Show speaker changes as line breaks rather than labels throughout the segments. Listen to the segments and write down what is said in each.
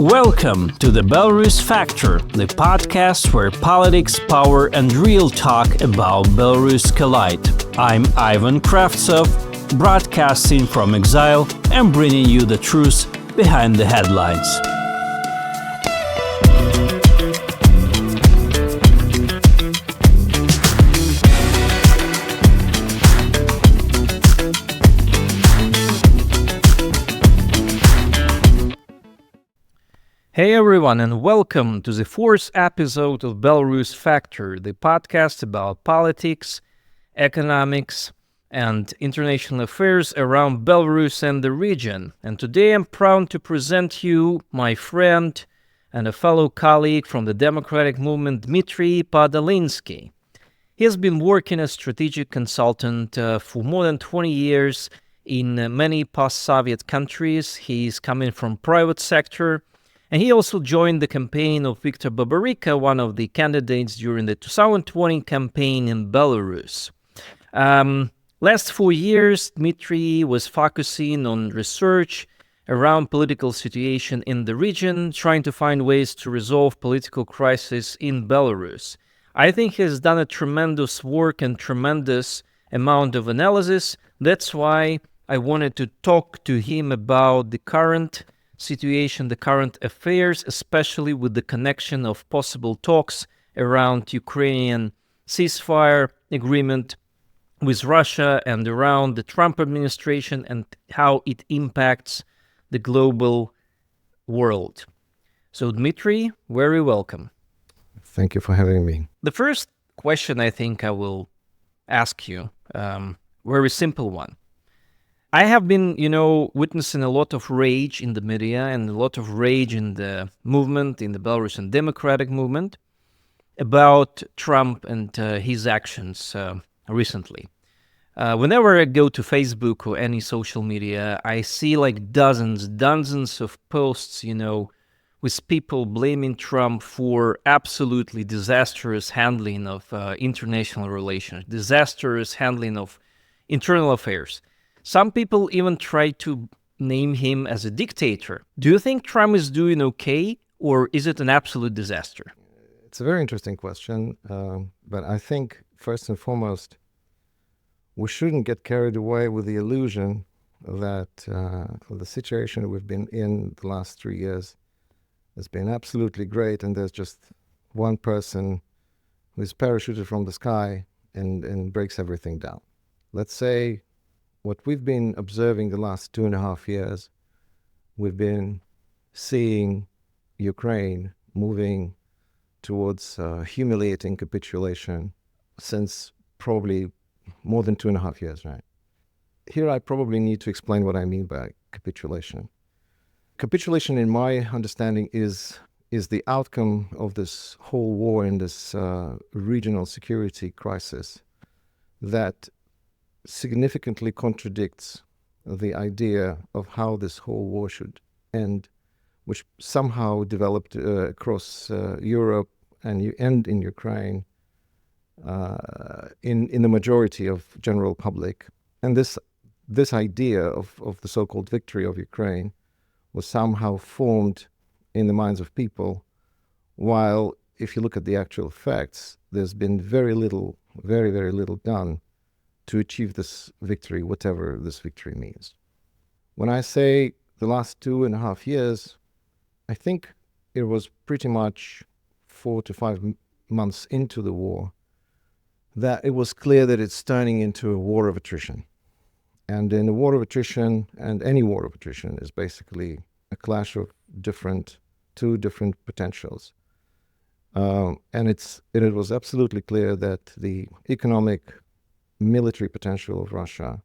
Welcome to the Belarus Factor, the podcast where politics, power, and real talk about Belarus collide. I'm Ivan Kravtsov, broadcasting from exile and bringing you the truth behind the headlines. Hey everyone, and welcome to the fourth episode of Belarus Factor, the podcast about politics, economics, and international affairs around Belarus and the region. And today I'm proud to present you my friend and a fellow colleague from the democratic movement, Dmitry Podolinsky. He has been working as strategic consultant for more than 20 years in many post-Soviet countries. He's coming from private sector. And he also joined the campaign of Viktor Babarika, one of the candidates during the 2020 campaign in Belarus. Last 4 years, Dmitry was focusing on research around political situation in the region, trying to find ways to resolve political crisis in Belarus. I think he has done a tremendous work and tremendous amount of analysis. That's why I wanted to talk to him about the current situation, the current affairs, especially with the connection of possible talks around Ukrainian ceasefire agreement with Russia and around the Trump administration and how it impacts the global world. So, Dmitry, very welcome.
Thank you for having me.
The first question I think I will ask you, very simple one. I have been, witnessing a lot of rage in the media and a lot of rage in the movement, in the Belarusian democratic movement, about Trump and his actions recently. Whenever I go to Facebook or any social media, I see like dozens of posts, with people blaming Trump for absolutely disastrous handling of international relations, disastrous handling of internal affairs. Some people even try to name him as a dictator. Do you think Trump is doing okay, or is it an absolute disaster?
It's a very interesting question, but I think first and foremost, we shouldn't get carried away with the illusion that the situation we've been in the last 3 years has been absolutely great, and there's just one person who's parachuted from the sky and breaks everything down. Let's say what we've been observing the last 2.5 years, we've been seeing Ukraine moving towards humiliating capitulation since probably more than 2.5 years, right? Here I probably need to explain what I mean by capitulation. Capitulation, in my understanding, is the outcome of this whole war and this regional security crisis that significantly contradicts the idea of how this whole war should end, which somehow developed across Europe and in Ukraine in the majority of general public. And this idea of the so-called victory of Ukraine was somehow formed in the minds of people, while if you look at the actual facts, there's been very little done to achieve this victory, whatever this victory means. When I say the last 2.5 years, I think it was pretty much 4 to 5 months into the war that it was clear that it's turning into a war of attrition. And in a war of attrition, and any war of attrition, is basically a clash of two different potentials. And it was absolutely clear that the economic military potential of Russia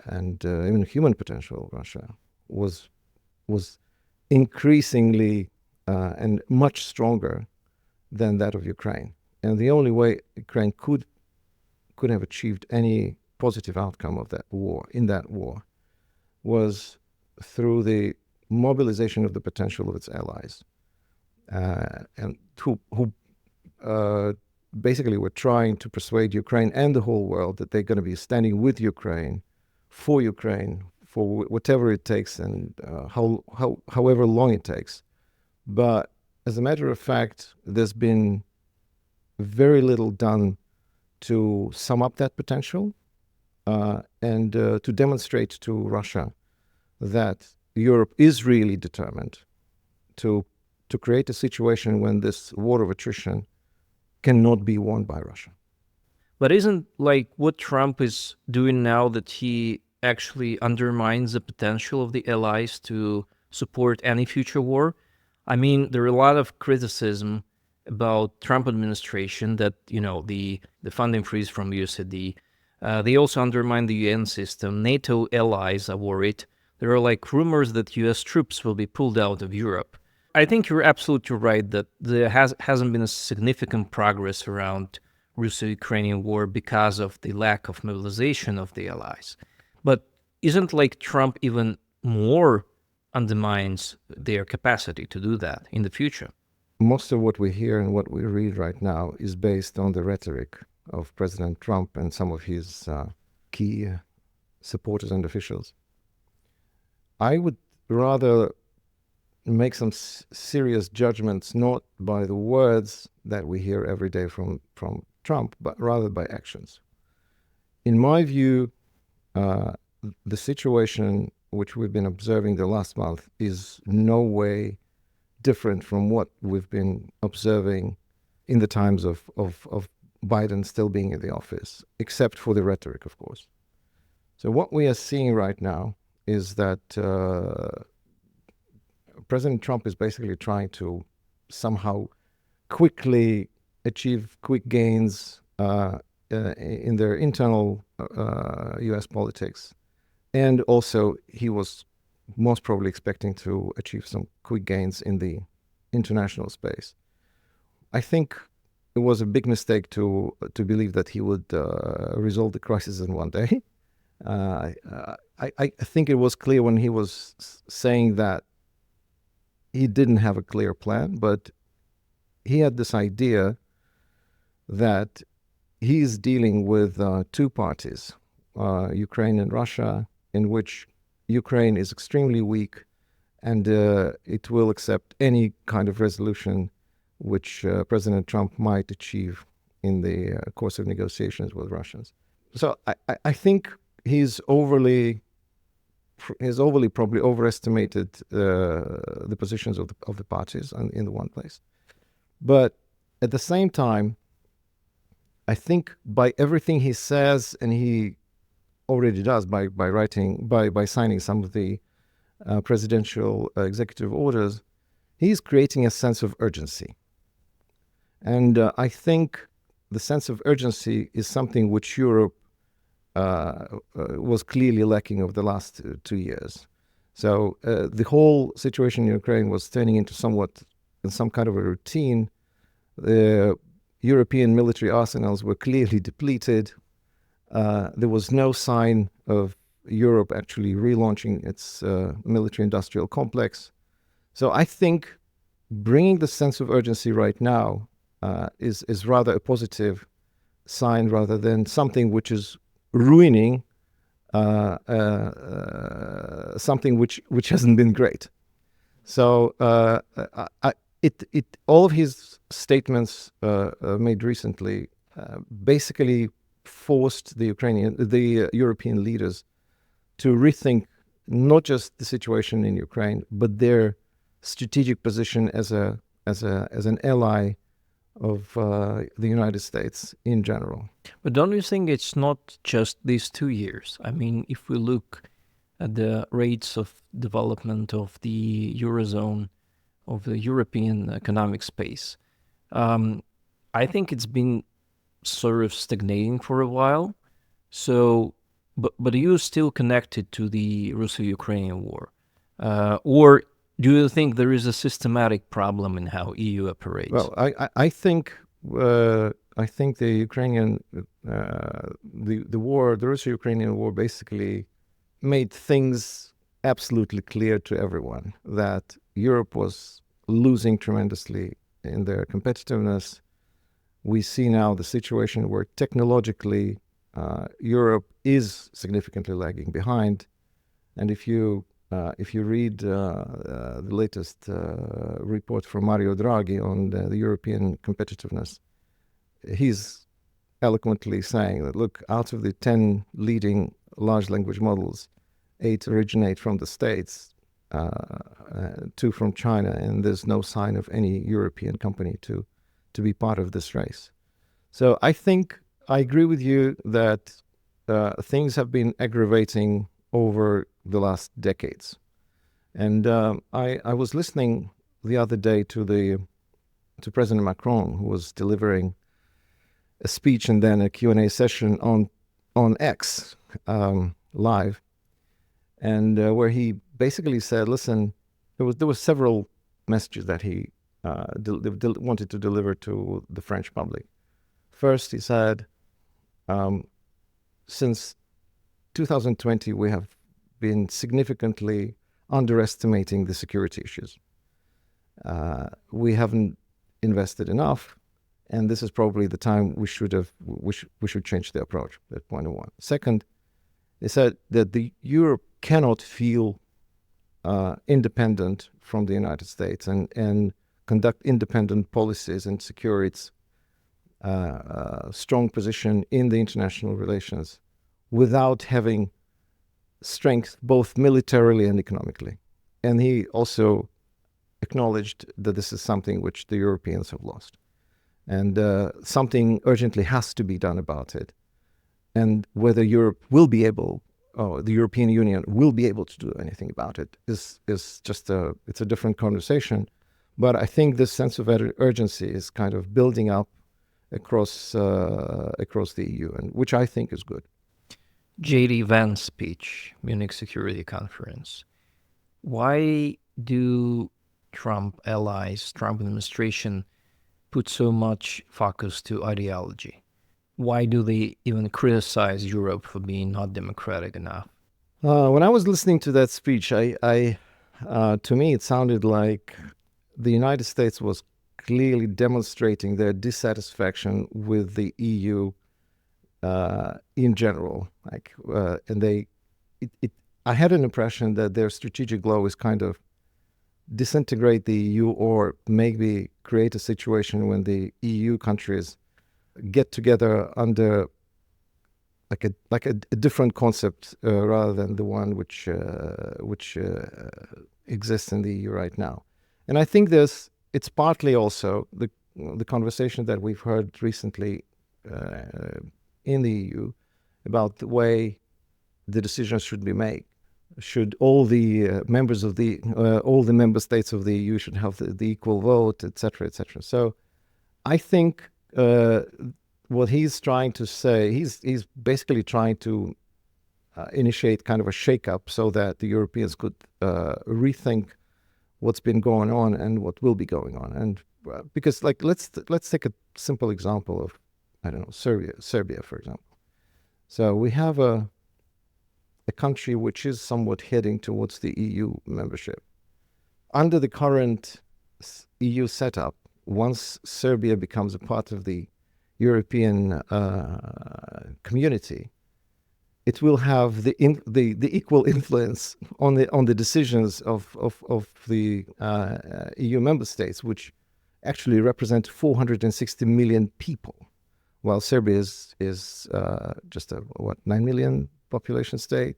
and even human potential of Russia was increasingly and much stronger than that of Ukraine. And the only way Ukraine could have achieved any positive outcome of that war, was through the mobilization of the potential of its allies, and who basically were trying to persuade Ukraine and the whole world that they're going to be standing with Ukraine, for whatever it takes and however long it takes. But as a matter of fact, there's been very little done to sum up that potential and to demonstrate to Russia that Europe is really determined to create a situation when this war of attrition cannot be won by Russia.
But isn't like what Trump is doing now that he actually undermines the potential of the allies to support any future war? I mean, there are a lot of criticism about Trump administration that, the funding freeze from USAID, they also undermine the UN system. NATO allies are worried. There are rumors that US troops will be pulled out of Europe. I think you're absolutely right that there hasn't been a significant progress around Russo-Ukrainian war because of the lack of mobilization of the allies. But isn't Trump even more undermines their capacity to do that in the future?
Most of what we hear and what we read right now is based on the rhetoric of President Trump and some of his key supporters and officials. I would rather make some serious judgments not by the words that we hear every day from Trump, but rather by actions. In my view, the situation which we've been observing the last month is no way different from what we've been observing in the times of Biden still being in the office, except for the rhetoric, of course. So what we are seeing right now is that President Trump is basically trying to somehow quickly achieve quick gains in their internal U.S. politics. And also, he was most probably expecting to achieve some quick gains in the international space. I think it was a big mistake to believe that he would resolve the crisis in one day. I think it was clear when he was saying that he didn't have a clear plan, but he had this idea that he's dealing with two parties, Ukraine and Russia, in which Ukraine is extremely weak and it will accept any kind of resolution which President Trump might achieve in the course of negotiations with Russians. So I think he's overly probably overestimated the positions of the parties in the one place. But at the same time, I think by everything he says, and he already does by signing some of the presidential executive orders, he's creating a sense of urgency. And I think the sense of urgency is something which Europe was clearly lacking over the last 2 years. So the whole situation in Ukraine was turning into some kind of a routine. The European military arsenals were clearly depleted. There was no sign of Europe actually relaunching its military-industrial complex. So I think bringing the sense of urgency right now is rather a positive sign rather than something which is ruining something which hasn't been great. So all of his statements made recently basically forced the European leaders to rethink not just the situation in Ukraine, but their strategic position as an ally of the United States in general.
But don't you think it's not just these 2 years? I mean, if we look at the rates of development of the Eurozone, of the European economic space, I think it's been sort of stagnating for a while. So, but are you still connected to the Russo-Ukrainian war? Or do you think there is a systematic problem in how EU operates?
Well, I think the Ukrainian the war, the Russo-Ukrainian war, basically made things absolutely clear to everyone that Europe was losing tremendously in their competitiveness. We see now the situation where technologically Europe is significantly lagging behind. And if you read the latest report from Mario Draghi on the European competitiveness, he's eloquently saying that, look, out of the 10 leading large language models, 8 originate from the States, 2 from China, and there's no sign of any European company to be part of this race. So I think I agree with you that things have been aggravating over the last decades. And I was listening the other day to President Macron, who was delivering a speech and then a Q&A session on X live, and where he basically said, listen, there were several messages that he wanted to deliver to the French public. First, he said, since 2020, we have been significantly underestimating the security issues. We haven't invested enough, and this is probably the time we should change the approach. That's point one. Second, they said that Europe cannot feel independent from the United States and conduct independent policies and secure its strong position in the international relations without having strength both militarily and economically. And he also acknowledged that this is something which the Europeans have lost. And something urgently has to be done about it. And whether Europe will be able, or the European Union will be able to do anything about it is just it's a different conversation. But I think this sense of urgency is kind of building up across the EU, and which I think is good.
J.D. Vance speech, Munich Security Conference. Why do Trump allies, Trump administration, put so much focus to ideology? Why do they even criticize Europe for being not democratic enough?
When I was listening to that speech, I to me it sounded like the United States was clearly demonstrating their dissatisfaction with the EU in general. I had an impression that their strategic goal is kind of disintegrate the EU, or maybe create a situation when the EU countries get together under like a different concept rather than the one which exists in the EU right now. And I think it's partly also the conversation that we've heard recently in the EU about the way the decisions should be made. Should all the members of all the member states of the EU should have the equal vote, etc., etc. So I think what he's trying to say, he's basically trying to initiate kind of a shake-up so that the Europeans could rethink what's been going on and what will be going on. And because, like, let's take a simple example of, I don't know, Serbia, for example. So we have a country which is somewhat heading towards the EU membership. Under the current EU setup, once Serbia becomes a part of the European community, it will have the equal influence on the decisions of the EU member states, which actually represent 460 million people, while Serbia is just a 9 million population state,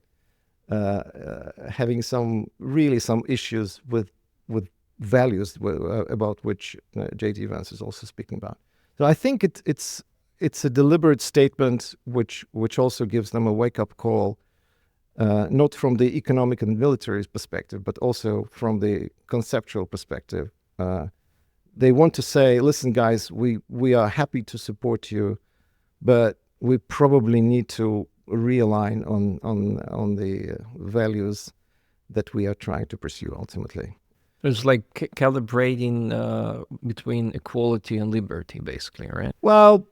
having some issues with values about which J.D. Vance is also speaking about. So I think it's a deliberate statement which also gives them a wake-up call, not from the economic and military perspective, but also from the conceptual perspective. They want to say, listen, guys, we are happy to support you, but we probably need to realign on the values that we are trying to pursue ultimately.
It's like calibrating between equality and liberty, basically, right?
Well,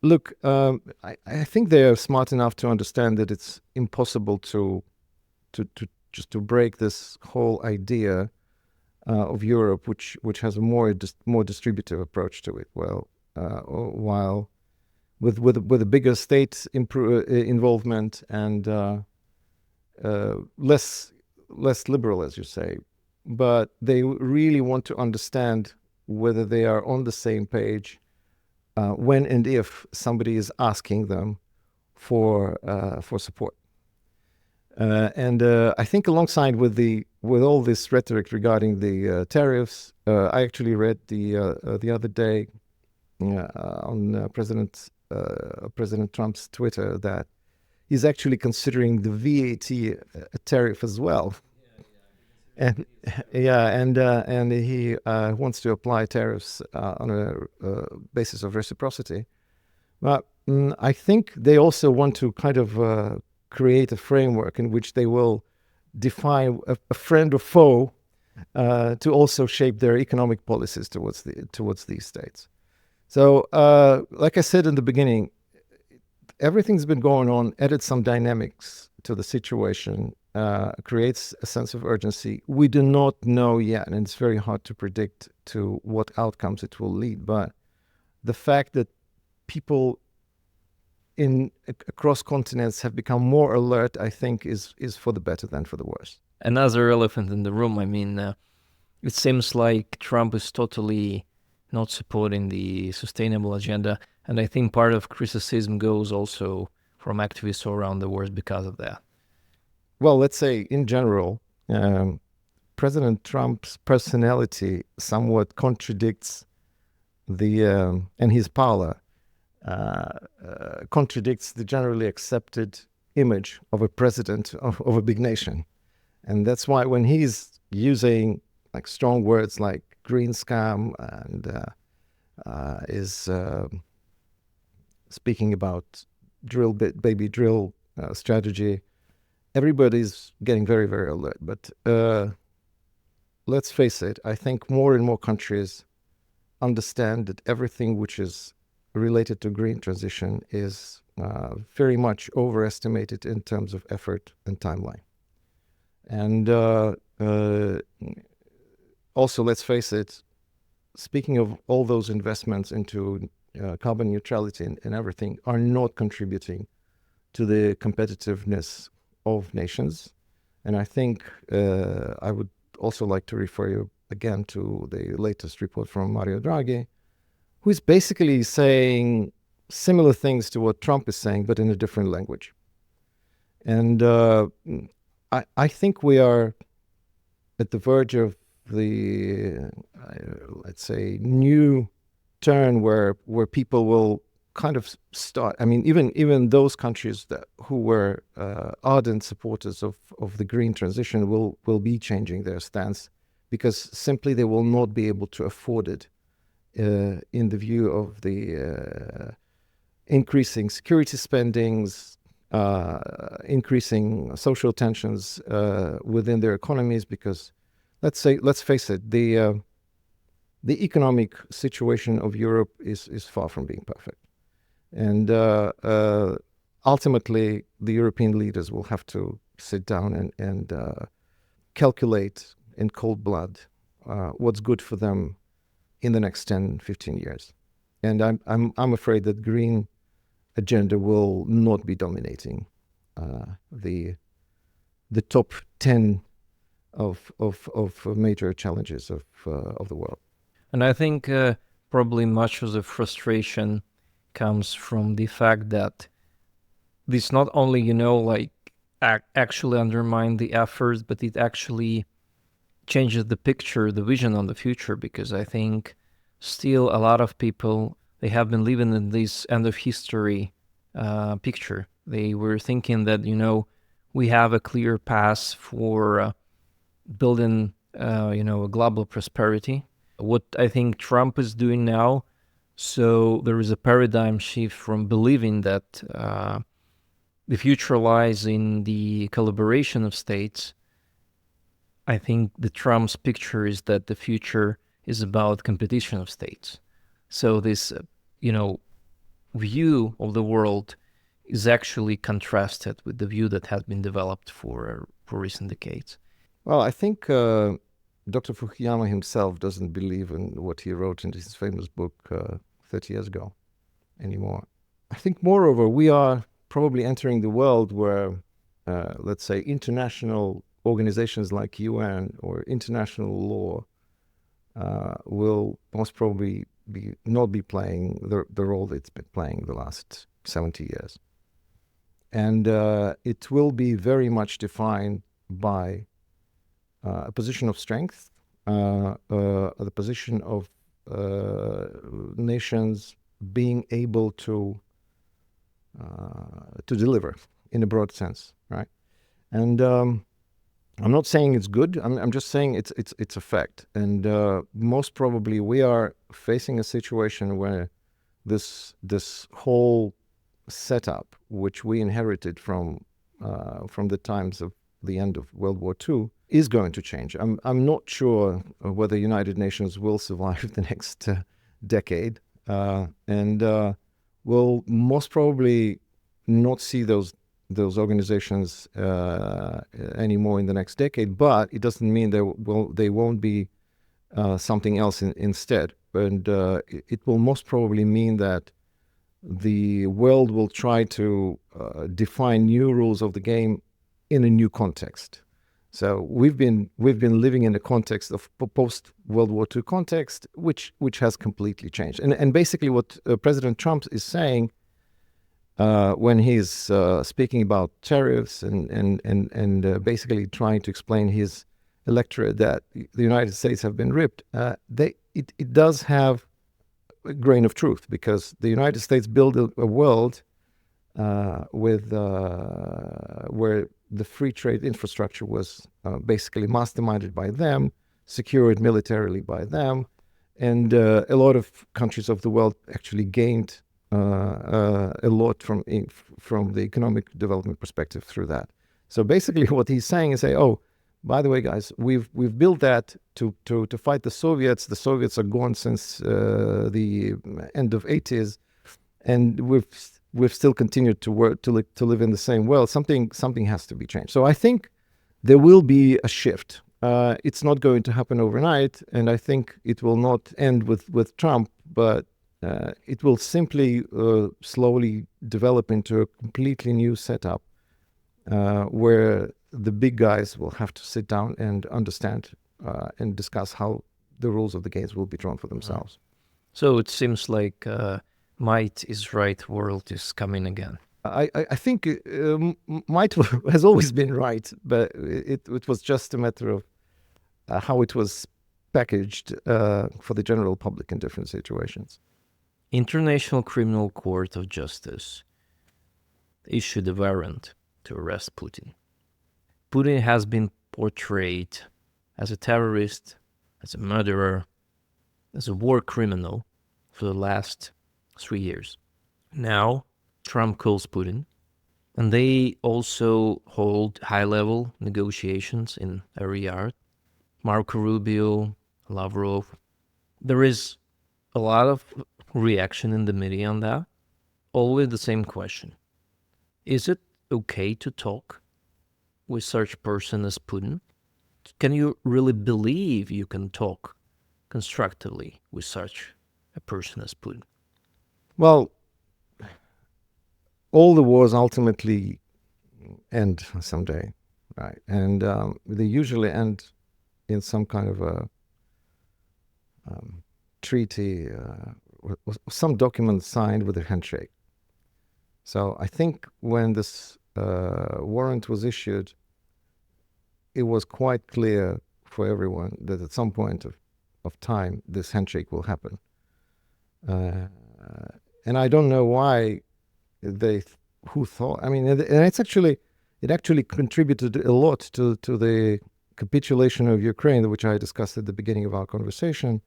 look, I think they are smart enough to understand that it's impossible to break this whole idea of Europe, which has a more distributive approach to it. Well, while with a bigger state involvement and less liberal, as you say, but they really want to understand whether they are on the same page when and if somebody is asking them for support. I think alongside with all this rhetoric regarding the tariffs, I actually read the other day on President Trump's Twitter that he's actually considering the VAT tariff as well. And and he wants to apply tariffs on a basis of reciprocity. But I think they also want to kind of create a framework in which they will define a friend or foe to also shape their economic policies towards these states. So, like I said in the beginning, everything's been going on, added some dynamics to the situation, creates a sense of urgency. We do not know yet, and it's very hard to predict to what outcomes it will lead. But the fact that people across continents have become more alert, I think, is for the better than for the worse.
Another elephant in the room, I mean, it seems like Trump is totally not supporting the sustainable agenda. And I think part of criticism goes also from activists all around the world because of that.
Well, let's say in general, President Trump's personality somewhat contradicts and his power contradicts the generally accepted image of a president of a big nation. And that's why when he's using like strong words like green scam and is speaking about baby drill strategy, everybody's getting very, very alert. But let's face it, I think more and more countries understand that everything which is related to green transition is very much overestimated in terms of effort and timeline. And also, let's face it, speaking of all those investments into carbon neutrality and everything are not contributing to the competitiveness of nations. And I think I would also like to refer you again to the latest report from Mario Draghi, who is basically saying similar things to what Trump is saying, but in a different language. And I think we are at the verge of the, let's say, new turn where people will kind of start. I mean, even those countries who were ardent supporters of the green transition will be changing their stance because simply they will not be able to afford it in the view of the increasing security spendings, increasing social tensions within their economies. Because let's face it, the economic situation of Europe is far from being perfect. And ultimately, the European leaders will have to sit down and calculate in cold blood what's good for them in the next 10, 15 years. And I'm afraid that green agenda will not be dominating the top 10 of major challenges of the world.
And I think probably much of the frustration comes from the fact that this not only, actually undermine the efforts, but it actually changes the picture, the vision on the future, because I think still a lot of people, they have been living in this end of history picture. They were thinking that, we have a clear path for building, a global prosperity. What I think Trump is doing now, so there is a paradigm shift from believing that the future lies in the collaboration of states. I think the Trump's picture is that the future is about competition of states. So this, view of the world is actually contrasted with the view that has been developed for recent decades.
Well, I think Dr. Fukuyama himself doesn't believe in what he wrote in his famous book 30 years ago anymore. I think, moreover, we are probably entering the world where let's say, international organizations like UN or international law will most probably not be playing the role it's been playing the last 70 years. And it will be very much defined by a position of strength, the position of nations being able to deliver in a broad sense, right? And I'm not saying it's good. I'm just saying it's a fact. And most probably we are facing a situation where this whole setup, which we inherited from the times of the end of World War II, is going to change. I'm not sure whether United Nations will survive the next decade, and will most probably not see those organizations anymore in the next decade. But it doesn't mean they won't be something else instead. And it will most probably mean that the world will try to define new rules of the game in a new context. So we've been living in a context of post World War II context, which has completely changed. And basically, what President Trump is saying when he's speaking about tariffs and basically trying to explain his electorate that the United States have been ripped, it does have a grain of truth, because the United States built a world with where the free trade infrastructure was basically masterminded by them, secured militarily by them, and a lot of countries of the world actually gained a lot from the economic development perspective through that. So basically, what he's saying is, oh, by the way, guys, we've built that to fight the Soviets. The Soviets are gone since the end of '80s, and we've still continued to work to live in the same world. Something has to be changed. So I think there will be a shift. It's not going to happen overnight, and I think it will not end with Trump, but it will simply slowly develop into a completely new setup where the big guys will have to sit down and understand and discuss how the rules of the games will be drawn for themselves.
So it seems like might is right, world is coming again.
I think might has always been right, but it was just a matter of how it was packaged for the general public in different situations.
International Criminal Court of Justice issued a warrant to arrest Putin. Putin has been portrayed as a terrorist, as a murderer, as a war criminal for the last 3 years. Now, Trump calls Putin, and they also hold high-level negotiations in Riyadh. Marco Rubio, Lavrov. There is a lot of reaction in the media on that. Always the same question. Is it okay to talk with such a person as Putin? Can you really believe you can talk constructively with such a person as Putin?
Well, all the wars ultimately end someday, right? And they usually end in some kind of a treaty or some document signed with a handshake. So I think when this warrant was issued, it was quite clear for everyone that at some point of time, this handshake will happen. And I don't know why who thought, I mean, and it actually contributed a lot to the capitulation of Ukraine, which I discussed at the beginning of our conversation,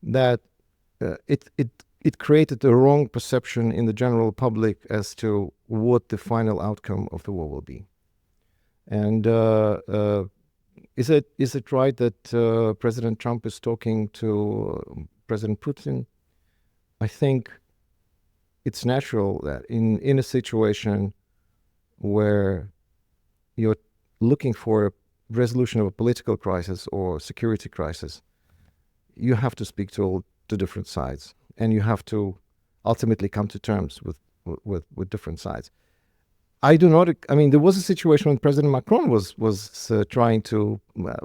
that it created a wrong perception in the general public as to what the final outcome of the war will be. And is it right that President Trump is talking to President Putin? I think it's natural that in a situation where you're looking for a resolution of a political crisis or security crisis, you have to speak to all the different sides, and you have to ultimately come to terms with different sides. I do not. I mean, there was a situation when President Macron was trying to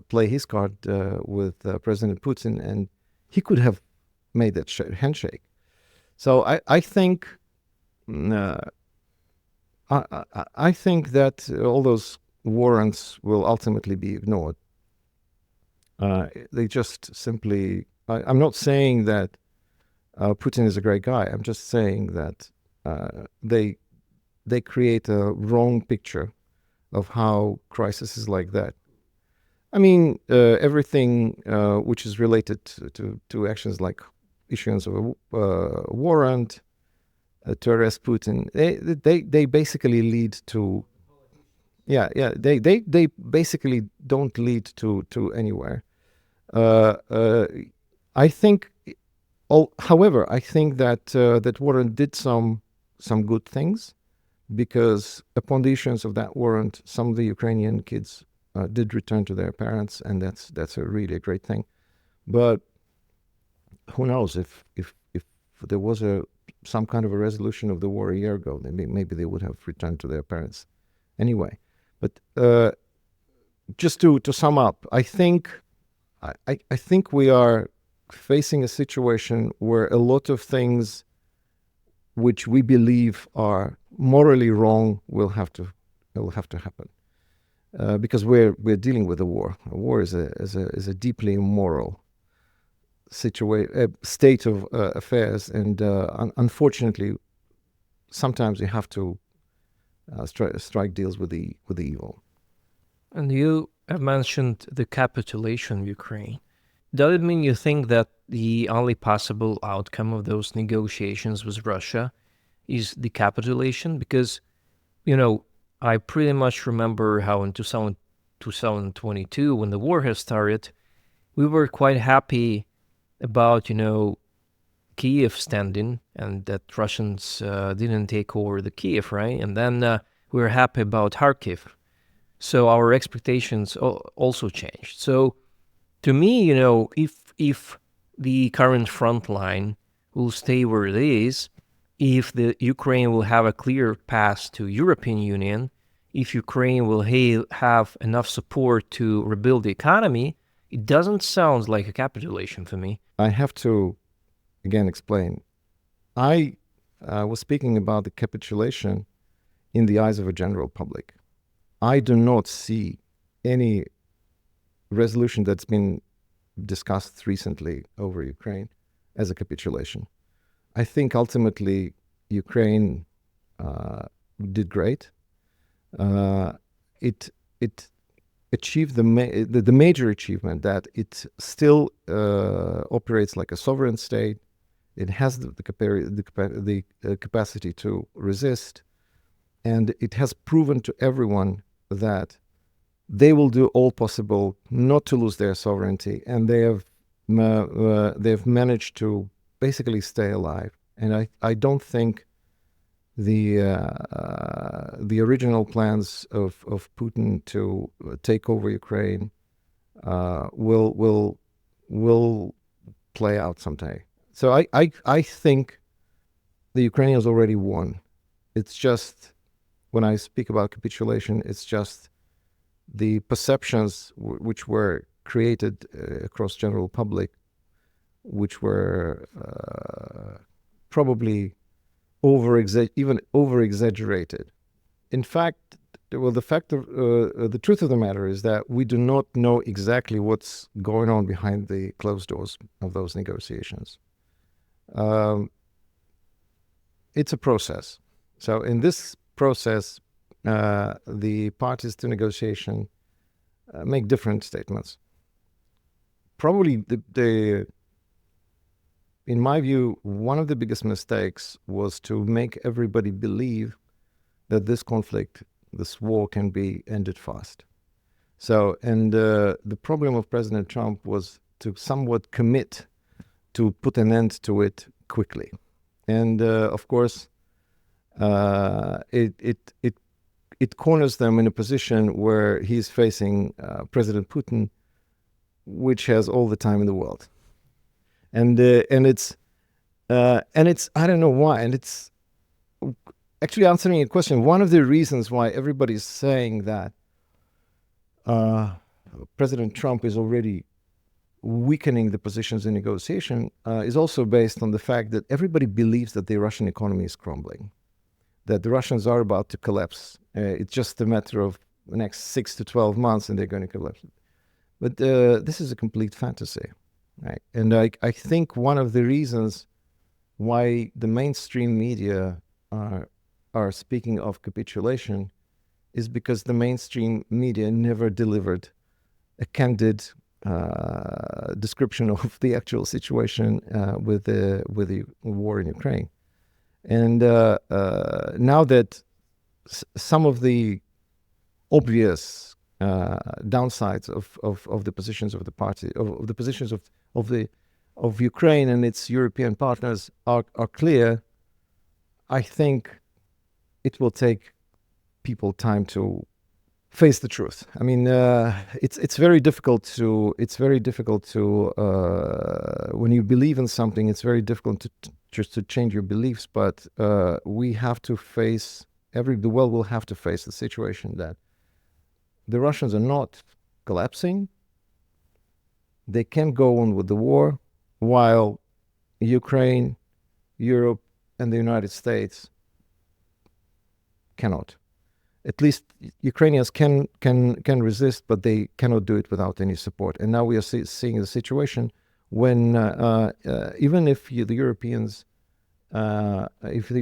play his card with President Putin, and he could have made that handshake. So I think I think that all those warrants will ultimately be ignored. They just simply. I'm not saying that Putin is a great guy. I'm just saying that they create a wrong picture of how crises like that. I mean, everything which is related to actions like issuance of a warrant to arrest Putin, they basically lead to, they basically don't lead to anywhere. I think, however, I think that that warrant did some good things, because upon the issuance of that warrant, some of the Ukrainian kids did return to their parents, and that's a really great thing. But who knows, if there was some kind of a resolution of the war a year ago, then maybe they would have returned to their parents anyway. But just to sum up, I think we are facing a situation where a lot of things which we believe are morally wrong will have to happen, because we're dealing with a war. A war is a deeply immoral state of affairs, and unfortunately, sometimes you have to strike deals with the evil.
And you have mentioned the capitulation of Ukraine. Does it mean you think that the only possible outcome of those negotiations with Russia is the capitulation? Because, I pretty much remember how in 2022, when the war has started, we were quite happy about, Kiev standing, and that Russians didn't take over the Kiev, right? And then we were happy about Kharkiv. So our expectations also changed. So to me, if the current front line will stay where it is, if the Ukraine will have a clear path to European Union, if Ukraine will have enough support to rebuild the economy, it doesn't sound like a capitulation for me.
I have to, again, explain. I was speaking about the capitulation in the eyes of a general public. I do not see any resolution that's been discussed recently over Ukraine as a capitulation. I think ultimately Ukraine did great. It achieved the major achievement that it still operates like a sovereign state. It has the capacity to resist, and it has proven to everyone that they will do all possible not to lose their sovereignty, and they've managed to basically stay alive. And I don't think the original plans of Putin to take over Ukraine will play out someday. So I think the Ukrainians already won. It's just, when I speak about capitulation, it's just the perceptions which were created across general public, which were probably over-exaggerated. In fact, the truth of the matter is that we do not know exactly what's going on behind the closed doors of those negotiations. It's a process. So in this process, the parties to negotiation make different statements. Probably in my view, one of the biggest mistakes was to make everybody believe that this conflict, this war, can be ended fast. So, and the problem of President Trump was to somewhat commit to put an end to it quickly. And of course, it corners them in a position where he's facing President Putin, which has all the time in the world. And it's I don't know why, and it's actually answering your question, one of the reasons why everybody's saying that President Trump is already weakening the positions in negotiation is also based on the fact that everybody believes that the Russian economy is crumbling, that the Russians are about to collapse. It's just a matter of the next 6 to 12 months and they're going to collapse. But this is a complete fantasy, right? And I think one of the reasons why the mainstream media are speaking of capitulation is because the mainstream media never delivered a candid description of the actual situation with the war in Ukraine. And now that some of the obvious downsides of the positions of the party, of the positions of Ukraine and its European partners are clear, I think it will take people time to face the truth. I mean, it's very difficult to when you believe in something, it's very difficult to just to change your beliefs. But we have to face the world will have to face the situation that the Russians are not collapsing. They can go on with the war, while Ukraine, Europe, and the United States cannot. At least Ukrainians can resist, but they cannot do it without any support. And now we are seeing a situation when even if the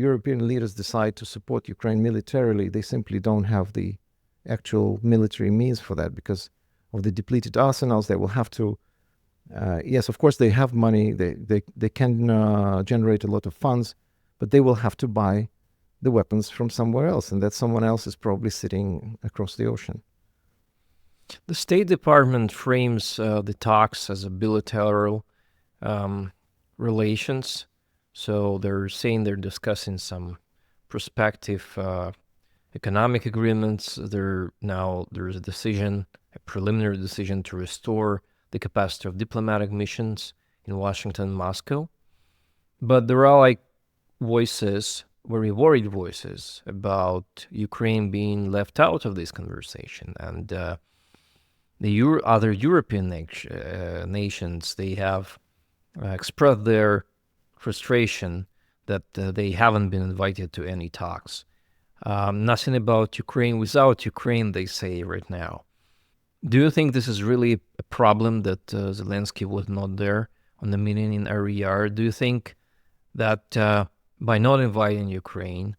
European leaders decide to support Ukraine militarily, they simply don't have the actual military means for that because of the depleted arsenals. They will have to. Yes, of course they have money. They can generate a lot of funds, but they will have to buy the weapons from somewhere else, and that someone else is probably sitting across the ocean.
The State Department frames the talks as a bilateral relations. So they're saying they're discussing some prospective economic agreements. There's a preliminary decision to restore the capacity of diplomatic missions in Washington and Moscow. But there are voices, very worried voices about Ukraine being left out of this conversation. And the other European nations, they have expressed their frustration that they haven't been invited to any talks. Nothing about Ukraine without Ukraine, they say right now. Do you think this is really a problem that Zelensky was not there on the meeting in Riyadh? Do you think that by not inviting Ukraine,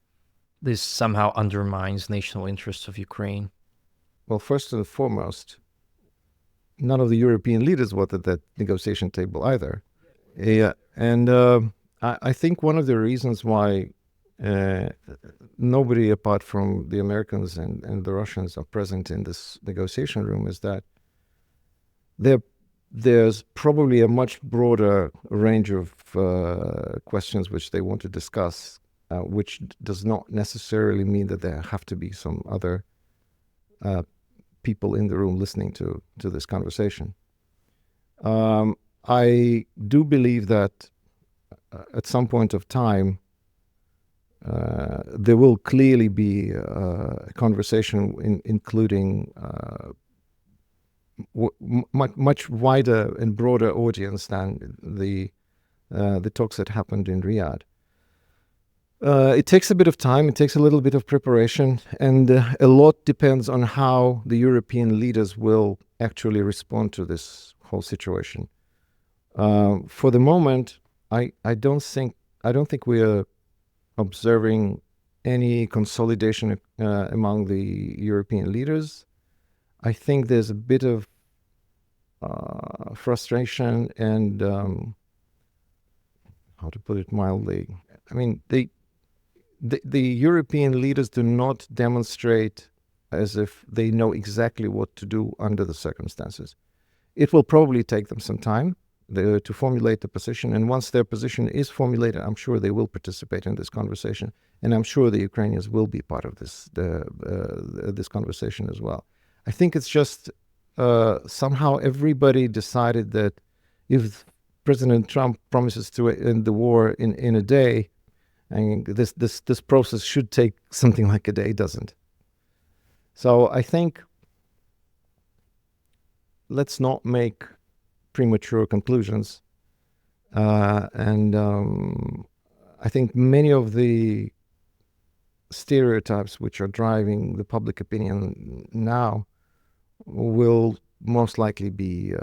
this somehow undermines national interests of Ukraine?
Well, first and foremost, none of the European leaders were at that negotiation table either. Yeah, and I think one of the reasons why nobody apart from the Americans and the Russians are present in this negotiation room is that there's probably a much broader range of questions which they want to discuss, which does not necessarily mean that there have to be some other people in the room listening to this conversation. I do believe that at some point of time, there will clearly be a conversation including much wider and broader audience than the talks that happened in Riyadh. It takes a bit of time, it takes a little bit of preparation, and a lot depends on how the European leaders will actually respond to this whole situation. For the moment, I don't think we are observing any consolidation among the European leaders. I think there's a bit of frustration and, how to put it mildly, I mean, the European leaders do not demonstrate as if they know exactly what to do under the circumstances. It will probably take them some time to formulate the position, and once their position is formulated, I'm sure they will participate in this conversation, and I'm sure the Ukrainians will be part of this conversation as well. I think it's just somehow everybody decided that if President Trump promises to end the war in a day, And this process should take something like a day. It doesn't. So I think let's not make premature conclusions. And I think many of the stereotypes which are driving the public opinion now will most likely be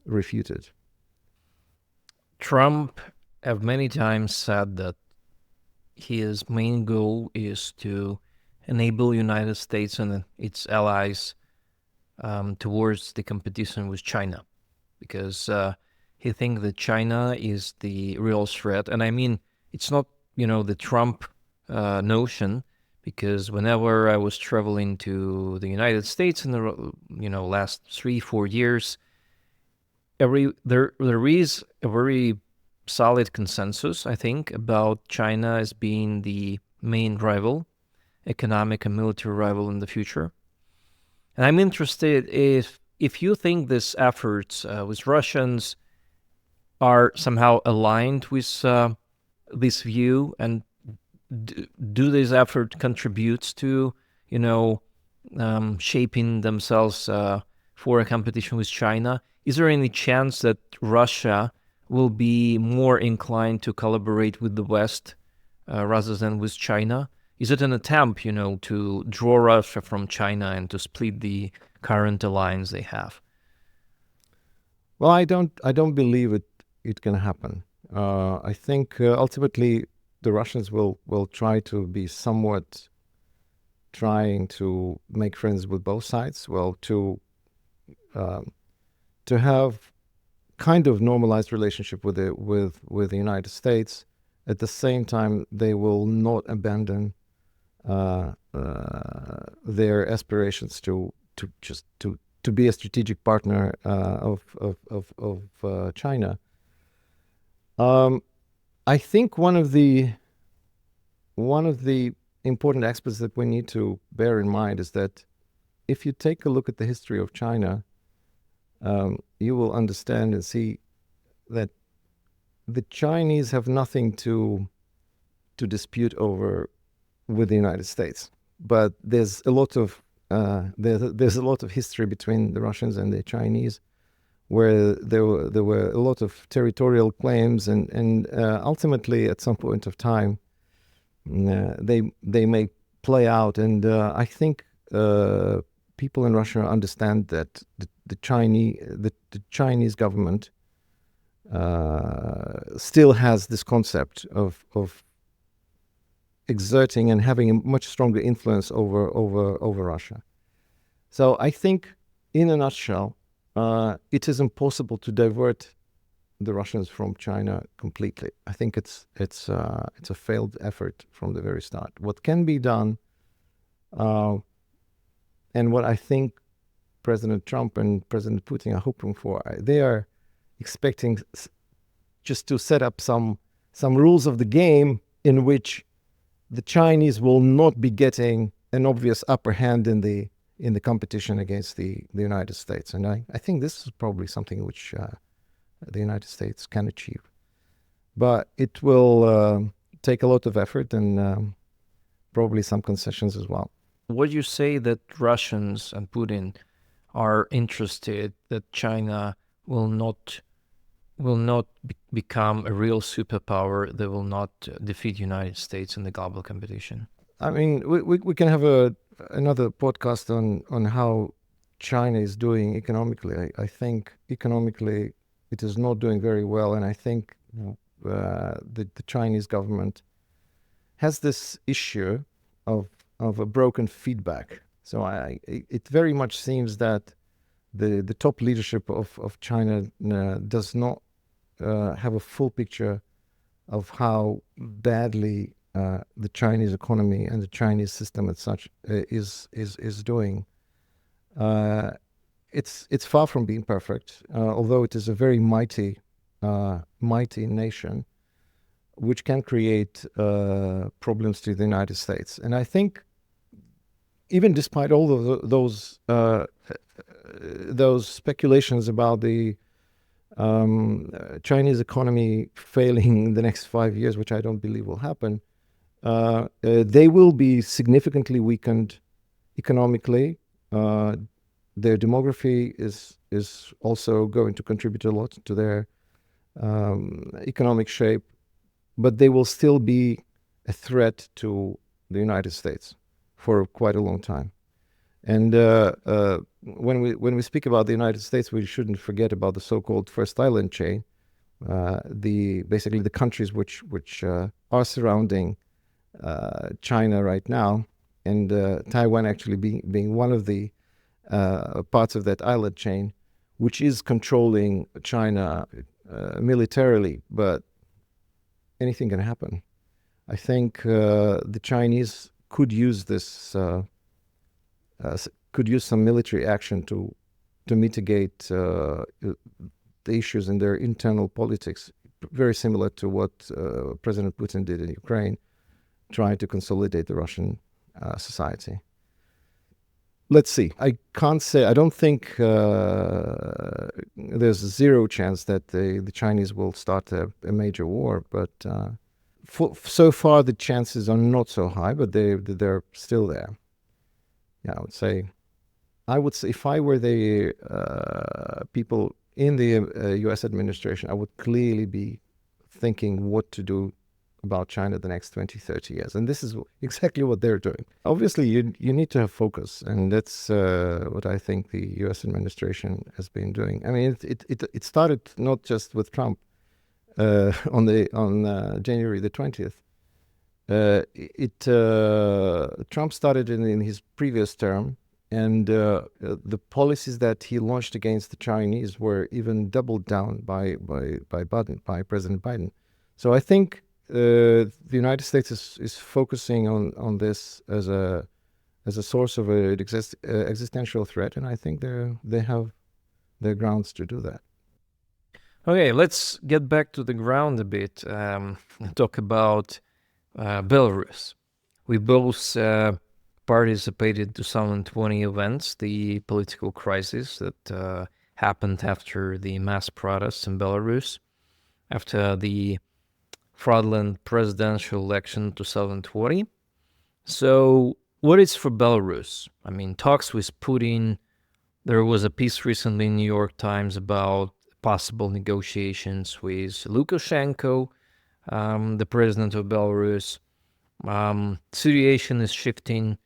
refuted.
Trump have many times said that his main goal is to enable United States and its allies towards the competition with China, because he thinks that China is the real threat. And I mean, it's not, the Trump notion, because whenever I was traveling to the United States in the last 3-4 years, there is a very solid consensus, I think, about China as being the main rival, economic and military rival in the future. And I'm interested if you think these efforts with Russians are somehow aligned with this view, and do these efforts contribute to, shaping themselves for a competition with China? Is there any chance that Russia will be more inclined to collaborate with the West rather than with China? Is it an attempt, to draw Russia from China and to split the current alliance they have?
Well, I don't believe it can happen. I think ultimately the Russians will try to be somewhat trying to make friends with both sides. Well, to have kind of normalized relationship with the United States. At the same time, they will not abandon their aspirations to be a strategic partner of China. I think one of the important aspects that we need to bear in mind is that if you take a look at the history of China, you will understand and see that the Chinese have nothing to dispute over with the United States, but there's a lot of history between the Russians and the Chinese, where there were a lot of territorial claims, and ultimately at some point of time they may play out, and I think people in Russia understand that the Chinese government still has this concept of exerting and having a much stronger influence over Russia. So I think, in a nutshell, it is impossible to divert the Russians from China completely. I think it's a failed effort from the very start. What can be done, and what I think President Trump and President Putin are hoping for, they are expecting just to set up some rules of the game in which the Chinese will not be getting an obvious upper hand in the competition against the United States. And I think this is probably something which the United States can achieve. But it will take a lot of effort and probably some concessions as well.
Would you say that Russians and Putin are interested that China will not become a real superpower, that will not defeat the United States in the global competition?
I mean, we can have another podcast on how China is doing economically. I think economically it is not doing very well, and I think the Chinese government has this issue of a broken feedback. So it very much seems that the top leadership of China does not have a full picture of how badly the Chinese economy and the Chinese system as such is doing. It's far from being perfect, although it is a very mighty nation, which can create problems to the United States. And I think, even despite all of those speculations about the Chinese economy failing in the next 5 years, which I don't believe will happen, they will be significantly weakened economically. Their demography is also going to contribute a lot to their economic shape, but they will still be a threat to the United States for quite a long time. And when we speak about the United States, we shouldn't forget about the so-called First Island chain, basically the countries which are surrounding China right now, and Taiwan actually being one of the parts of that island chain, which is controlling China militarily, but anything can happen. I think the Chinese could use this, could use some military action to mitigate the issues in their internal politics, very similar to what President Putin did in Ukraine, trying to consolidate the Russian society. Let's see. I can't say. I don't think there's zero chance that the Chinese will start a major war, but so far the chances are not so high, but they're still there. Yeah, I would say if I were the people in the U.S. administration, I would clearly be thinking what to do about China the next 20, 30 years. And this is exactly what they're doing. Obviously, you need to have focus, and that's what I think the U.S. administration has been doing. I mean, it started not just with Trump on January the 20th. Trump started in his previous term, and the policies that he launched against the Chinese were even doubled down by President Biden. So I think the United States is focusing on this as a source of an existential threat, and I think they have their grounds to do that.
Okay, let's get back to the ground a bit and talk about Belarus. We both participated in 2020 events, the political crisis that happened after the mass protests in Belarus, after the fraudulent presidential election 2020. So what is for Belarus? I mean, talks with Putin. There was a piece recently in New York Times about possible negotiations with Lukashenko, the president of Belarus. Situation is shifting.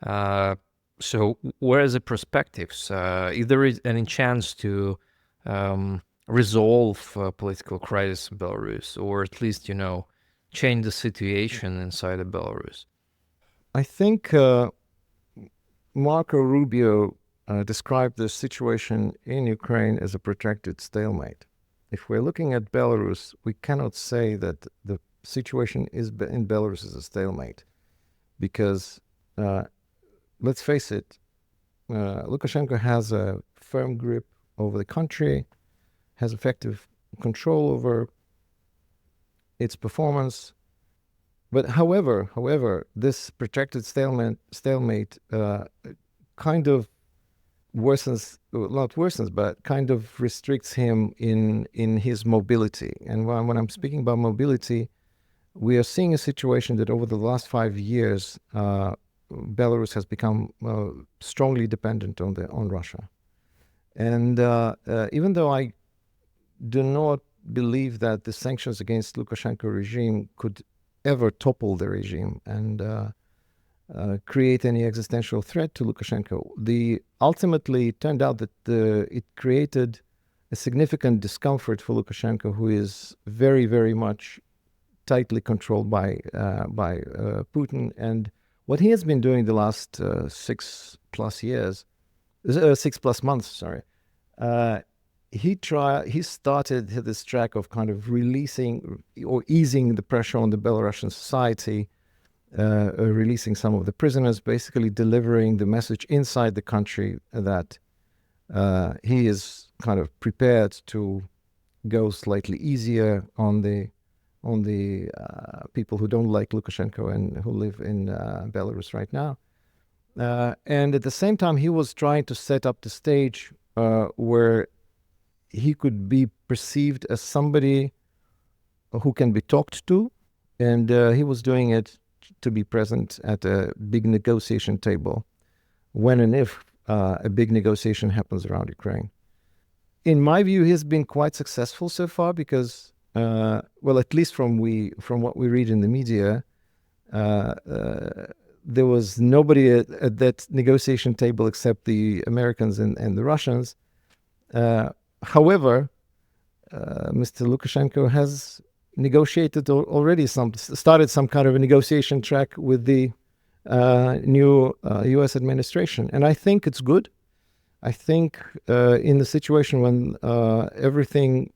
So where are the perspectives? If there is any chance to resolve political crisis in Belarus, or at least, change the situation inside of Belarus?
I think Marco Rubio described the situation in Ukraine as a protracted stalemate. If we're looking at Belarus, we cannot say that the situation in Belarus is a stalemate, because let's face it, Lukashenko has a firm grip over the country, has effective control over its performance. But however, this protracted stalemate kind of kind of restricts him in his mobility. And when I'm speaking about mobility, we are seeing a situation that over the last 5 years, Belarus has become strongly dependent on Russia. And even though I do not believe that the sanctions against Lukashenko regime could ever topple the regime and create any existential threat to Lukashenko, ultimately it turned out that it created a significant discomfort for Lukashenko, who is very, very much tightly controlled by Putin. And what he has been doing the last 6+ months, he started this track of kind of releasing or easing the pressure on the Belarusian society, releasing some of the prisoners, basically delivering the message inside the country that he is kind of prepared to go slightly easier on the people who don't like Lukashenko and who live in Belarus right now. And at the same time, he was trying to set up the stage where he could be perceived as somebody who can be talked to, and he was doing it to be present at a big negotiation table when and if a big negotiation happens around Ukraine. In my view, he's been quite successful so far because, well, at least from what we read in the media, there was nobody at that negotiation table except the Americans and the Russians. However, Mr. Lukashenko has negotiated already started some kind of a negotiation track with the new U.S. administration, and I think it's good. I think in the situation when everything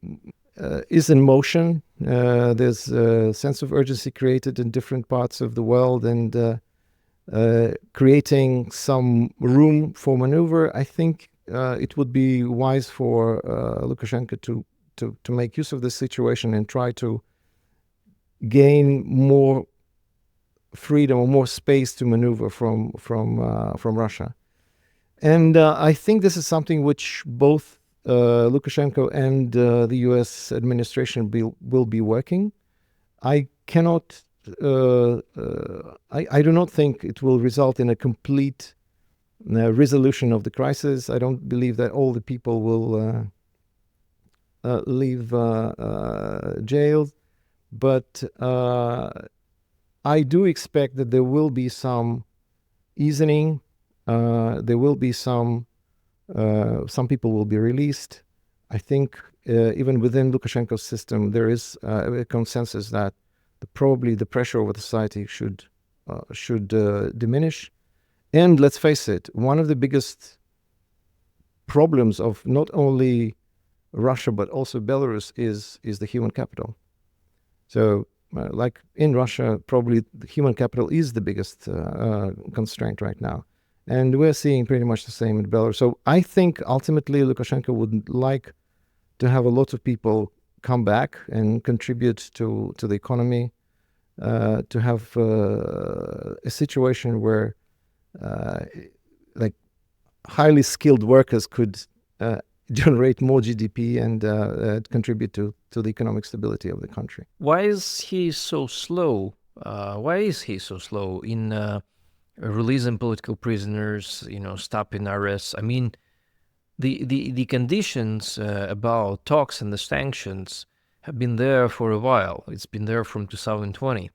is in motion, there's a sense of urgency created in different parts of the world, and creating some room for maneuver. I think it would be wise for Lukashenko to make use of this situation and try to gain more freedom or more space to maneuver from Russia. And I think this is something which both Lukashenko and the U.S. administration will be working. I cannot. I do not think it will result in a complete resolution of the crisis. I don't believe that all the people will leave jail, but I do expect that there will be some easing. There will be some people will be released. I think even within Lukashenko's system, there is a consensus that probably the pressure over the society should diminish. And let's face it, one of the biggest problems of not only Russia but also Belarus is the human capital. So, like in Russia, probably the human capital is the biggest constraint right now. And we're seeing pretty much the same in Belarus. So I think ultimately Lukashenko would like to have a lot of people come back and contribute to the economy, to have a situation where like highly skilled workers could generate more GDP and contribute to the economic stability of the country.
Why is he so slow? In releasing political prisoners, stopping arrests? I mean, the conditions about talks and the sanctions have been there for a while. It's been there from 2020.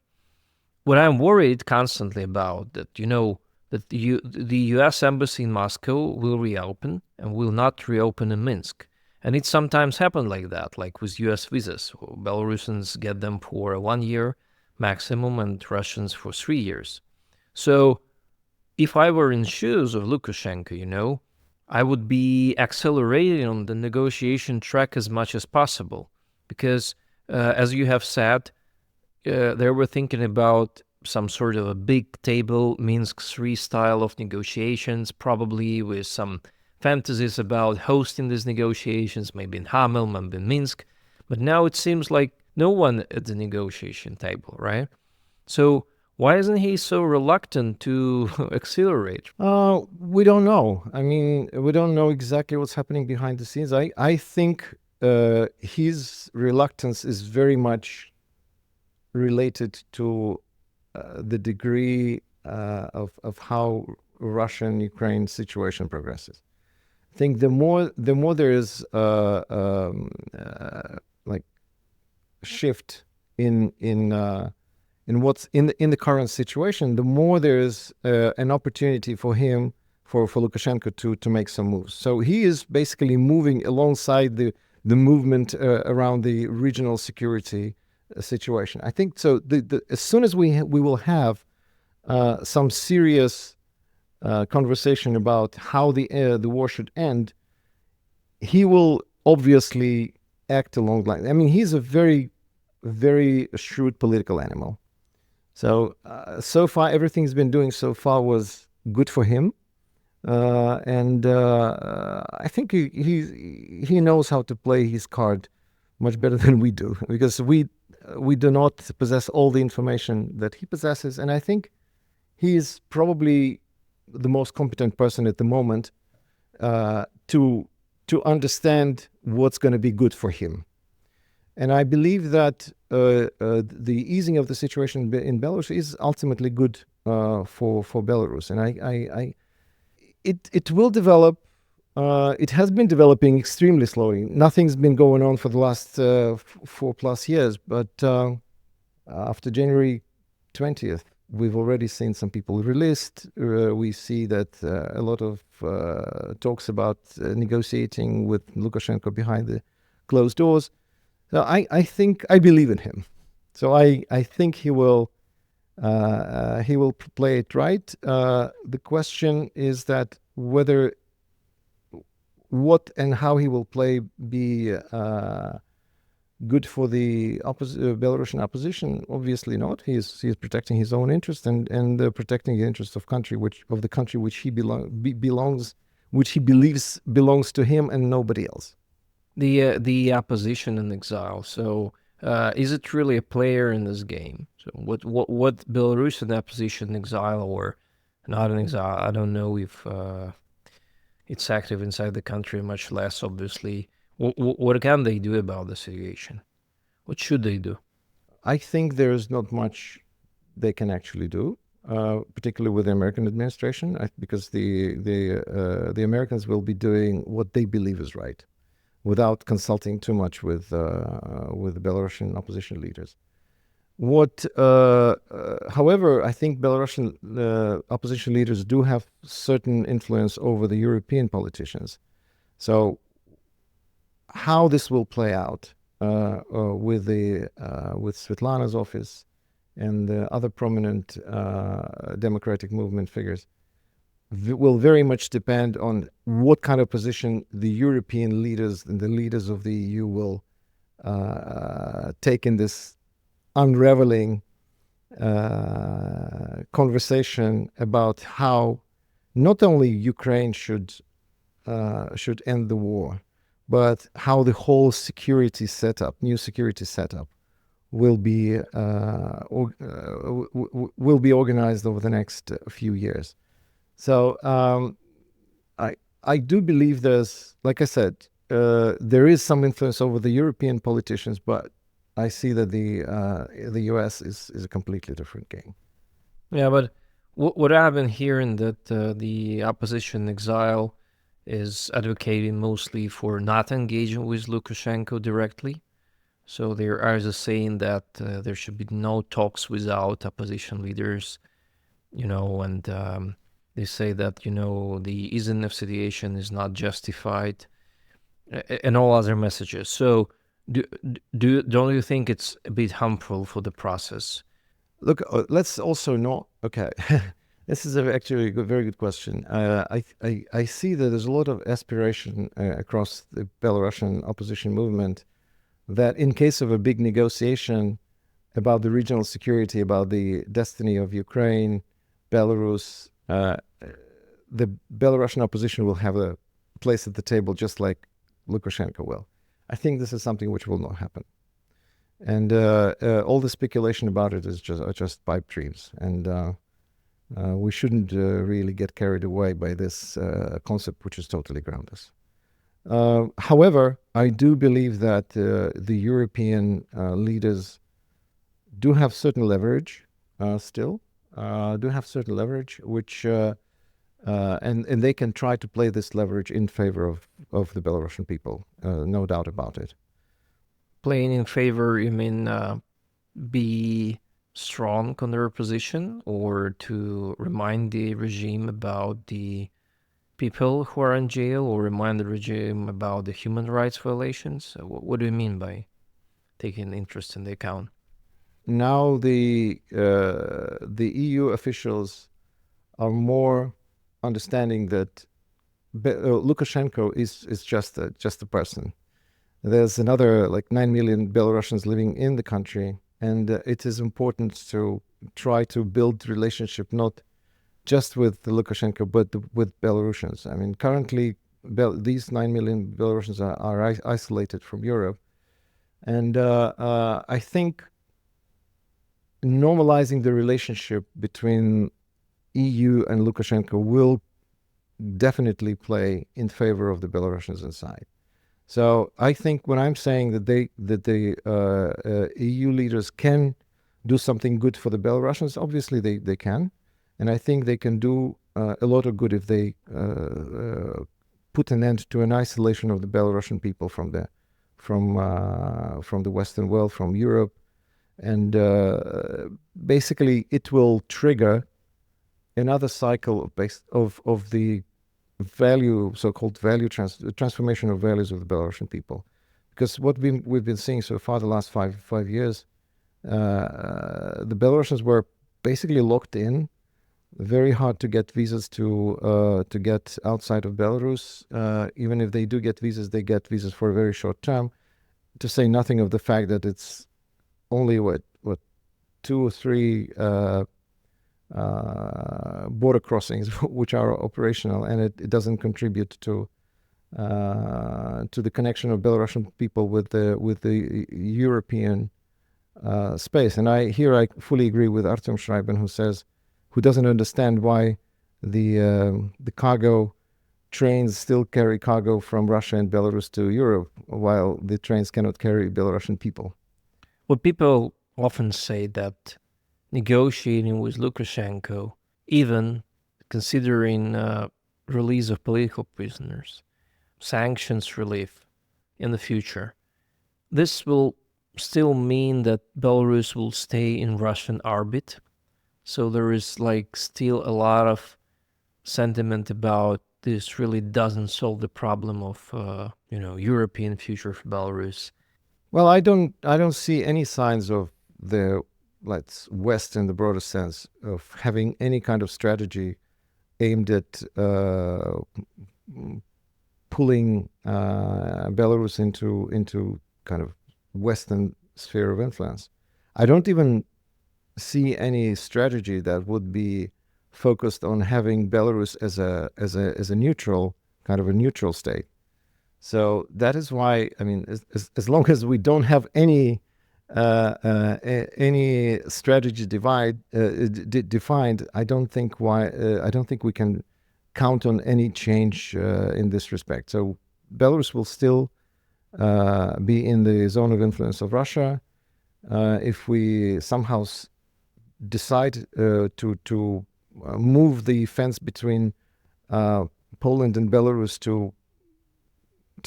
What I'm worried constantly about that, that the U.S. embassy in Moscow will reopen and will not reopen in Minsk. And it sometimes happens like that, like with U.S. visas. Belarusians get them for 1 year maximum and Russians for 3 years. So if I were in shoes of Lukashenko, I would be accelerating on the negotiation track as much as possible. Because, as you have said, they were thinking about some sort of a big table, Minsk 3 style of negotiations, probably with some fantasies about hosting these negotiations, maybe in Hamel, maybe in Minsk. But now it seems like no one at the negotiation table, right? So why isn't he so reluctant to accelerate?
We don't know. I mean, we don't know exactly what's happening behind the scenes. I think his reluctance is very much related to the degree of how Russian-Ukraine situation progresses. I think the more there is like shift in what's in the current situation, the more there is an opportunity for him, for Lukashenko to make some moves. So he is basically moving alongside the movement around the regional security situation. I think so. As soon as we will have some serious conversation about how the war should end, he will obviously act along the line. I mean, he's a very, very shrewd political animal. So so far, everything he's been doing so far was good for him, and I think he knows how to play his card much better than we do, because we do not possess all the information that he possesses, and I think he is probably the most competent person at the moment to to understand what's going to be good for him. And I believe that the easing of the situation in Belarus is ultimately good for Belarus. And it will develop. It has been developing extremely slowly. Nothing's been going on for the last 4+ years. But after January 20th, we've already seen some people released. We see that a lot of talks about negotiating with Lukashenko behind the closed doors. So I believe in him. So I think he will play it right. The question is that whether what and how he will play be good for the Belarusian opposition. Obviously not. He is protecting his own interest and protecting the interest of the country which he belongs, which he believes belongs to him and nobody else.
The opposition in exile. So is it really a player in this game? So what Belarusian opposition in exile or not in exile? I don't know if it's active inside the country, much less obviously. What can they do about the situation? What should they do?
I think there's not much they can actually do, particularly with the American administration, because the Americans will be doing what they believe is right, without consulting too much with the Belarusian opposition leaders. However, I think Belarusian opposition leaders do have certain influence over the European politicians. So how this will play out with Svetlana's office and the other prominent democratic movement figures will very much depend on what kind of position the European leaders and the leaders of the EU will take in this unraveling conversation about how not only Ukraine should end the war, but how the whole new security setup will be organized over the next few years. So I do believe there's, like I said, there is some influence over the European politicians, but I see that the U.S. is a completely different game.
Yeah, but what I've been hearing that the opposition exile is advocating mostly for not engaging with Lukashenko directly. So there are just saying that there should be no talks without opposition leaders, and they say that, the easing of situation is not justified and all other messages. So don't you think it's a bit harmful for the process?
Look, let's also not, okay. This is actually a very good question. I see that there's a lot of aspiration across the Belarusian opposition movement that in case of a big negotiation about the regional security, about the destiny of Ukraine, Belarus, the Belarusian opposition will have a place at the table just like Lukashenko will. I think this is something which will not happen. And all the speculation about it is just pipe dreams. And we shouldn't really get carried away by this concept, which is totally groundless. However, I do believe that the European leaders do have certain leverage still, which and they can try to play this leverage in favor of the Belarusian people, no doubt about it.
Playing in favor, you mean be strong on their position, or to remind the regime about the people who are in jail, or remind the regime about the human rights violations? What do you mean by taking interest in the account?
Now the EU officials are more understanding that Lukashenko is just a person. There's another 9 million Belarusians living in the country, and it is important to try to build relationship not just with Lukashenko, but with Belarusians. I mean, currently, these 9 million Belarusians are isolated from Europe. And I think normalizing the relationship between EU and Lukashenko will definitely play in favor of the Belarusians inside. So I think when I'm saying that the EU leaders can do something good for the Belarusians, obviously they can, and I think they can do a lot of good if they put an end to an isolation of the Belarusian people from the Western world, from Europe, and basically it will trigger another cycle of the so-called transformation of values of the Belarusian people. Because what we've been seeing so far the last five years, the Belarusians were basically locked in. Very hard to get visas to get outside of Belarus. Even if they do get visas, they get visas for a very short term. To say nothing of the fact that it's only what 2 or 3 border crossings which are operational, and it doesn't contribute to the connection of Belarusian people with the European space. And I fully agree with Artem Schreiben, who doesn't understand why the cargo trains still carry cargo from Russia and Belarus to Europe, while the trains cannot carry Belarusian people.
Well, people often say that negotiating with Lukashenko, even considering release of political prisoners, sanctions relief in the future, this will still mean that Belarus will stay in Russian orbit. So there is still a lot of sentiment about this really doesn't solve the problem of European future for Belarus.
Well, I don't see any signs of the West in the broader sense of having any kind of strategy aimed at pulling Belarus into kind of Western sphere of influence. I don't even see any strategy that would be focused on having Belarus as a neutral, kind of a neutral state. So that is why, I mean, as long as we don't have any strategy defined, I don't think we can count on any change in this respect. So Belarus will still be in the zone of influence of Russia. If we somehow decide to move the fence between Poland and Belarus to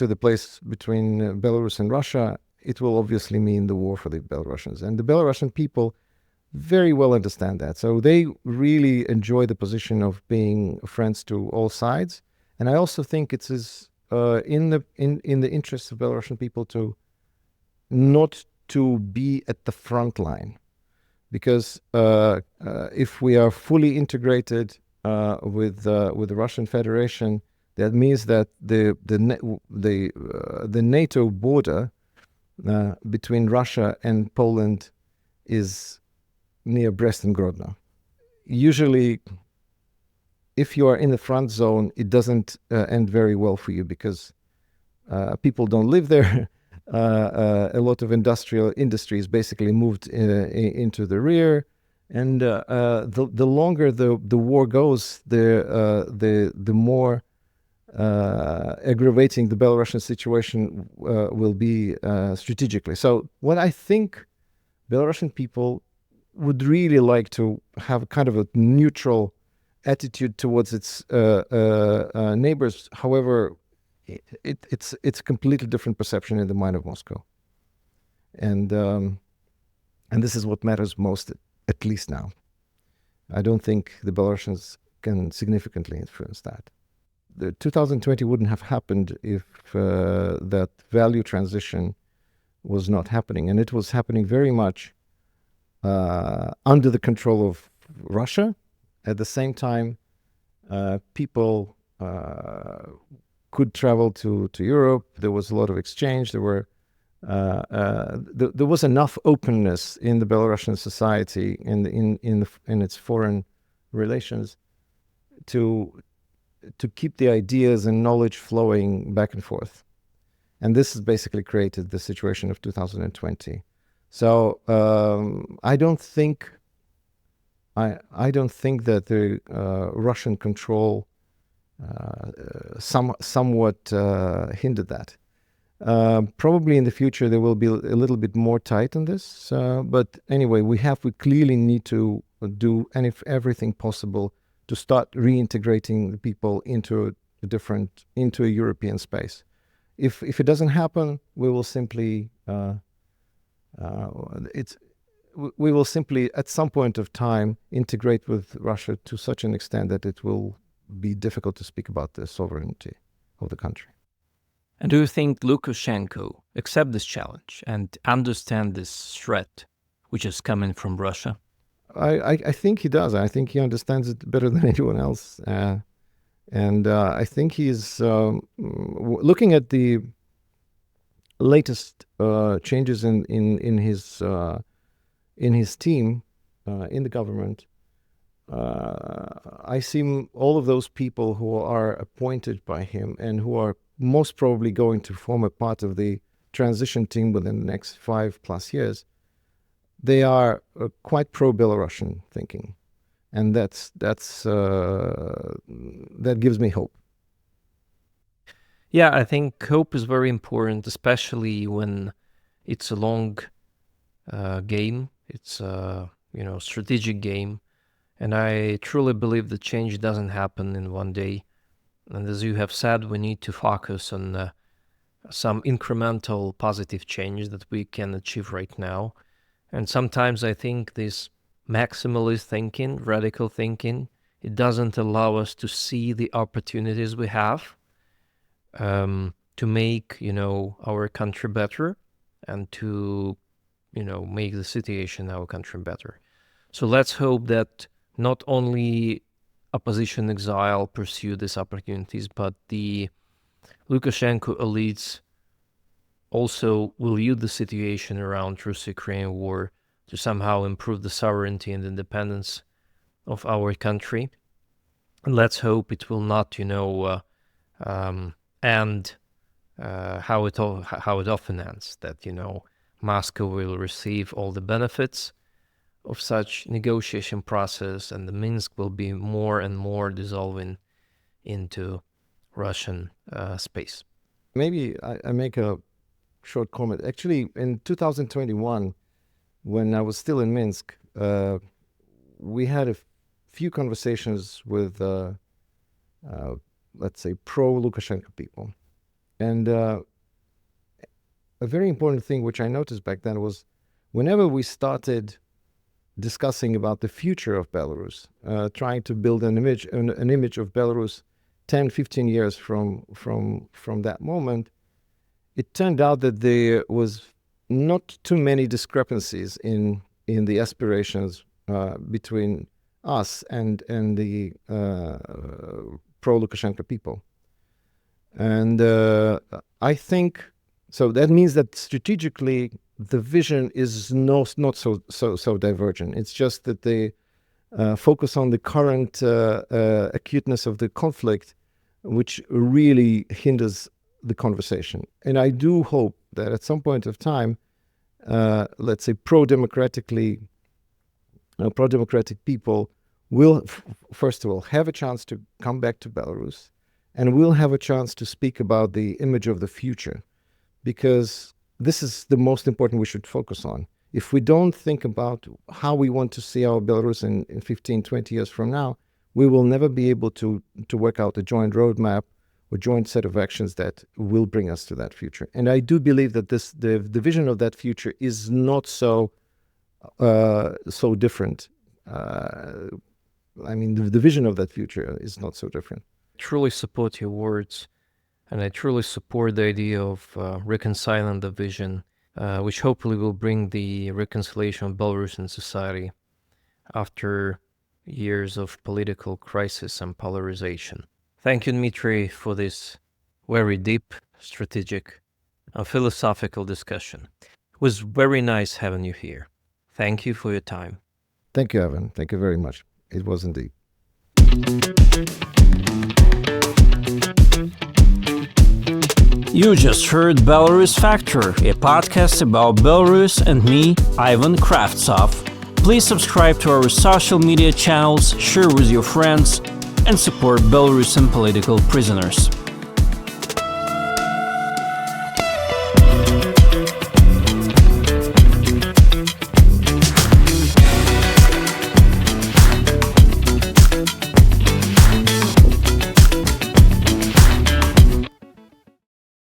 the place between Belarus and Russia, it will obviously mean the war for the Belarusians. And the Belarusian people very well understand that. So they really enjoy the position of being friends to all sides. And I also think it is in the interest of Belarusian people to not to be at the front line. Because if we are fully integrated with the Russian Federation, that means that the NATO border between Russia and Poland is near Brest and Grodno. Usually, if you are in the front zone, it doesn't end very well for you because people don't live there. A lot of industries basically moved into the rear, and the longer the war goes, the more aggravating the Belarusian situation will be strategically. So what I think Belarusian people would really like to have kind of a neutral attitude towards its neighbors. However, it's a completely different perception in the mind of Moscow, and this is what matters most, at least now. I don't think the Belarusians can significantly influence that. The 2020 wouldn't have happened if that value transition was not happening, and it was happening very much under the control of Russia. At the same time, people could travel to Europe. There was a lot of exchange. There was enough openness in the Belarusian society in its foreign relations to keep the ideas and knowledge flowing back and forth. And this has basically created the situation of 2020. So I don't think that the Russian control somewhat hindered that. Probably in the future there will be a little bit more tight on this, but anyway, we clearly need to do everything possible to start reintegrating the people into a European space. If it doesn't happen, we will simply at some point of time integrate with Russia to such an extent that it will be difficult to speak about the sovereignty of the country.
And do you think Lukashenko accept this challenge and understand this threat which is coming from Russia?
I think he does. I think he understands it better than anyone else. And I think he's looking at the latest changes in his team, in the government. I see all of those people who are appointed by him and who are most probably going to form a part of the transition team within the next 5+ years. They are quite pro-Belarusian thinking, and that gives me hope.
Yeah, I think hope is very important, especially when it's a long game. It's a strategic game, and I truly believe that change doesn't happen in one day. And as you have said, we need to focus on some incremental positive change that we can achieve right now. And sometimes I think this maximalist thinking, radical thinking, it doesn't allow us to see the opportunities we have to make, our country better and to, make the situation in our country better. So let's hope that not only opposition exile pursue these opportunities, but the Lukashenko elites also will use the situation around Russo-Ukrainian war to somehow improve the sovereignty and independence of our country. And let's hope it will not, end how it often ends, that, Moscow will receive all the benefits of such negotiation process, and the Minsk will be more and more dissolving into Russian space.
Maybe I make a short comment. Actually, in 2021, when I was still in Minsk, we had a few conversations with, let's say, pro-Lukashenko people. And a very important thing which I noticed back then was whenever we started discussing about the future of Belarus, trying to build an image of Belarus 10, 15 years from that moment, it turned out that there was not too many discrepancies in the aspirations between us and the pro-Lukashenko people. And I think, so that means that strategically the vision is not so divergent. It's just that they focus on the current acuteness of the conflict, which really hinders the conversation. And I do hope that at some point of time, let's say pro-democratic people will, first of all, have a chance to come back to Belarus, and will have a chance to speak about the image of the future, because this is the most important we should focus on. If we don't think about how we want to see our Belarus in 15, 20 years from now, we will never be able to work out a joint roadmap or joint set of actions that will bring us to that future. And I do believe that the vision of that future is not so different. The vision of that future is not so different.
I truly support your words, and I truly support the idea of reconciling the vision, which hopefully will bring the reconciliation of Belarusian society after years of political crisis and polarization. Thank you, Dmitry, for this very deep, strategic, and philosophical discussion. It was very nice having you here. Thank you for your time.
Thank you, Ivan. Thank you very much. It was indeed.
You just heard Belarus Factor, a podcast about Belarus, and me, Ivan Kravtsov. Please subscribe to our social media channels, share with your friends, and support Belarusian political prisoners.